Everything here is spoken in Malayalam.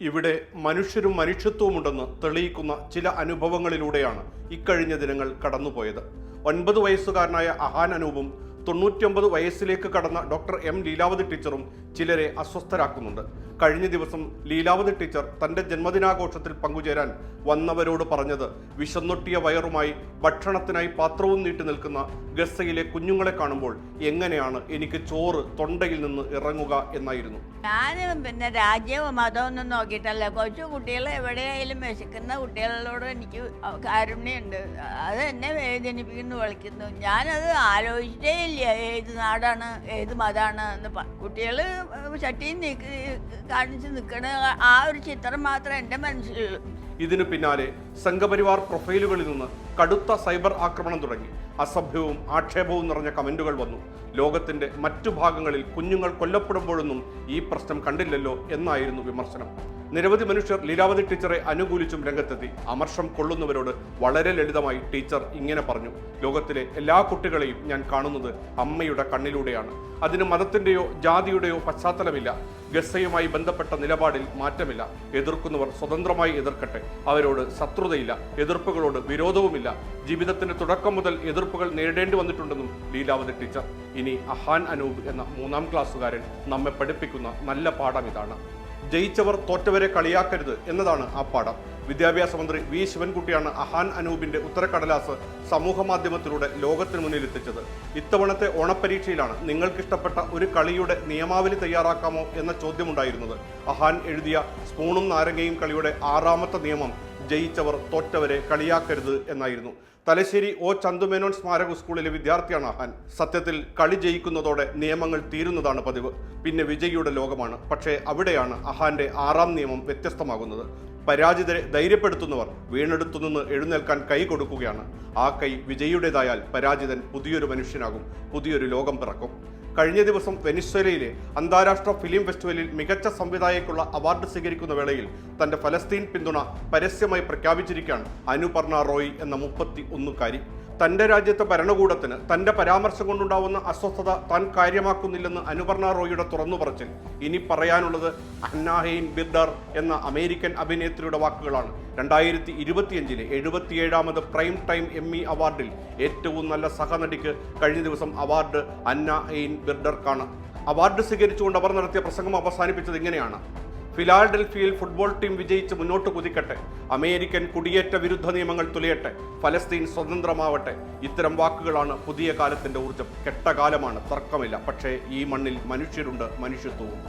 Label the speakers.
Speaker 1: ഇവിടെ മനുഷ്യരും മനുഷ്യത്വമുണ്ടെന്ന് തെളിയിക്കുന്ന ചില അനുഭവങ്ങളിലൂടെയാണ് ഇക്കഴിഞ്ഞ ദിനങ്ങൾ കടന്നുപോയത്. 9 വയസ്സുകാരനായ അഹാൻ അനൂപും 99 വയസ്സിലേക്ക് കടന്ന ഡോക്ടർ എം ലീലാവതി ടീച്ചറും ചിലരെ അസ്വസ്ഥരാക്കുന്നുണ്ട്. കഴിഞ്ഞ ദിവസം ലീലാവതി ടീച്ചർ തൻ്റെ ജന്മദിനാഘോഷത്തിൽ പങ്കുചേരാൻ വന്നവരോട് പറഞ്ഞത് വിശന്നൊട്ടിയ വയറുമായി ഭക്ഷണത്തിനായി പാത്രവും നീട്ടി നിൽക്കുന്ന ഗസയിലെ കുഞ്ഞുങ്ങളെ കാണുമ്പോൾ എങ്ങനെയാണ് എനിക്ക് ചോറ് തൊണ്ടയിൽ നിന്ന് ഇറങ്ങുക എന്നായിരുന്നു.
Speaker 2: ഞാൻ പിന്നെ രാജ്യവും മതമൊന്നും നോക്കിയിട്ടല്ല. കൊച്ചു കുട്ടികൾ എവിടെയായാലും വിശക്കുന്ന കുട്ടികളോട് എനിക്ക് കാരുണ്യമുണ്ട്. അത് എന്നെ വേദനിപ്പിക്കുന്നു, വിളിക്കുന്നു. ഞാനത് ആലോചിച്ചിട്ടേ ഇല്ല ഏത് നാടാണ് ഏത് മതമാണ് എന്ന്. കുട്ടികൾ ചട്ടിയും കാണിച്ച് നിൽക്കണ ആ ഒരു ചിത്രം മാത്രമേ എൻ്റെ മനസ്സിലുള്ളൂ.
Speaker 1: ഇതിനു പിന്നാലെ സംഘപരിവാർ പ്രൊഫൈലുകളിൽ നിന്ന് കടുത്ത സൈബർ ആക്രമണം തുടങ്ങി. അസഭ്യവും ആക്ഷേപവും നിറഞ്ഞ കമന്റുകൾ വന്നു. ലോകത്തിന്റെ മറ്റു ഭാഗങ്ങളിൽ കുഞ്ഞുങ്ങൾ കൊല്ലപ്പെടുമ്പോഴൊന്നും ഈ പ്രശ്നം കണ്ടില്ലല്ലോ എന്നായിരുന്നു വിമർശനം. നിരവധി മനുഷ്യർ ലീലാവതി ടീച്ചറെ അനുകൂലിച്ചും രംഗത്തെത്തി. അമർഷം കൊള്ളുന്നവരോട് വളരെ ലളിതമായി ടീച്ചർ ഇങ്ങനെ പറഞ്ഞു: ലോകത്തിലെ എല്ലാ കുട്ടികളെയും ഞാൻ കാണുന്നത് അമ്മയുടെ കണ്ണിലൂടെയാണ്. അതിന് മതത്തിന്റെയോ ജാതിയുടെയോ പശ്ചാത്തലമില്ല. ഗസയുമായി ബന്ധപ്പെട്ട നിലപാടിൽ മാറ്റമില്ല. എതിർക്കുന്നവർ സ്വതന്ത്രമായി എതിർക്കട്ടെ. അവരോട് ശത്രുതയില്ല, എതിർപ്പുകളോട് വിരോധവുമില്ല. ജീവിതത്തിന്റെ തുടക്കം മുതൽ എതിർപ്പുകൾ നേരിടേണ്ടി വന്നിട്ടുണ്ടെന്നും ലീലാവതി ടീച്ചർ. ഇനി അഹാൻ അനൂപ് എന്ന 3ാം ക്ലാസ്സുകാരൻ നമ്മെ പഠിപ്പിക്കുന്ന നല്ല പാഠം ഇതാണ്: ജയിച്ചവർ തോറ്റവരെ കളിയാക്കരുത് എന്നതാണ് ആ പാഠം. വിദ്യാഭ്യാസ മന്ത്രി വി ശിവൻകുട്ടിയാണ് അഹാൻ അനൂപിന്റെ ഉത്തരക്കടലാസ് സമൂഹ മാധ്യമത്തിലൂടെ ലോകത്തിന് മുന്നിൽ എത്തിച്ചത്. ഇത്തവണത്തെ ഓണപ്പരീക്ഷയിലാണ് നിങ്ങൾക്കിഷ്ടപ്പെട്ട ഒരു കളിയുടെ നിയമാവലി തയ്യാറാക്കാമോ എന്ന ചോദ്യമുണ്ടായിരുന്നത്. അഹാൻ എഴുതിയ സ്പൂണും നാരങ്ങയും കളിയുടെ 6ാമത്തെ നിയമം ജയിച്ചവർ തോറ്റവരെ കളിയാക്കരുത് എന്നായിരുന്നു. തലശ്ശേരി ഒ ചന്തുമേനോൻ സ്മാരക സ്കൂളിലെ വിദ്യാർത്ഥിയാണ് അഹാൻ. സത്യത്തിൽ കളി ജയിക്കുന്നതോടെ നിയമങ്ങൾ തീരുന്നതാണ് പതിവ്. പിന്നെ വിജയിയുടെ ലോകമാണ്. പക്ഷേ അവിടെയാണ് അഹാന്റെ 6ാം നിയമം വ്യത്യസ്തമാകുന്നത്. പരാജിതരെ ധൈര്യപ്പെടുത്തുന്നവർ വീണെടുത്തുനിന്ന് എഴുന്നേൽക്കാൻ കൈ കൊടുക്കുകയാണ്. ആ കൈ വിജയിയുടേതായാൽ പരാജിതൻ പുതിയൊരു മനുഷ്യനാകും, പുതിയൊരു ലോകം പിറക്കും. കഴിഞ്ഞ ദിവസം വെനിസ്വേലയിലെ അന്താരാഷ്ട്ര ഫിലിം ഫെസ്റ്റിവലിൽ മികച്ച സംവിധായകയ്ക്കുള്ള അവാർഡ് സ്വീകരിക്കുന്ന വേളയിൽ തന്റെ ഫലസ്തീൻ പിന്തുണ പരസ്യമായി പ്രഖ്യാപിച്ചിരിക്കുകയാണ് അനുപർണ റോയ് എന്ന 31-കാരി. തന്റെ രാജ്യത്തെ ഭരണകൂടത്തിന് തന്റെ പരാമർശം കൊണ്ടുണ്ടാവുന്ന അസ്വസ്ഥത താൻ കാര്യമാക്കുന്നില്ലെന്ന് അനുപർണ റോയിയുടെ തുറന്നു പറച്ചിൽ. ഇനി പറയാനുള്ളത് അന്ന ഹെയ്ൻ ബിർഡർ എന്ന അമേരിക്കൻ അഭിനേത്രിയുടെ വാക്കുകളാണ്. 2025-ലെ 77ാമത് പ്രൈം ടൈം എമ്മി അവാർഡിൽ ഏറ്റവും നല്ല സഹനടിക്ക് കഴിഞ്ഞ ദിവസം അവാർഡ് അന്ന ഹെയ്ൻ ബിർഡർക്കാണ്. അവാർഡ് സ്വീകരിച്ചുകൊണ്ട് അവർ നടത്തിയ പ്രസംഗം അവസാനിപ്പിച്ചത് ഇങ്ങനെയാണ്: ഫിലാഡൽഫിയയിൽ ഫുട്ബോൾ ടീം വിജയിച്ച് മുന്നോട്ട് കുതിക്കട്ടെ. അമേരിക്കൻ കുടിയേറ്റ വിരുദ്ധ നിയമങ്ങൾ തുലയട്ടെ. ഫലസ്തീൻ സ്വതന്ത്രമാവട്ടെ. ഇത്തരം വാക്കുകളാണ് പുതിയ കാലത്തിന്റെ ഊർജം. കെട്ട കാലമാണ്, തർക്കമില്ല. പക്ഷേ ഈ മണ്ണിൽ മനുഷ്യരുണ്ട്, മനുഷ്യത്വവും.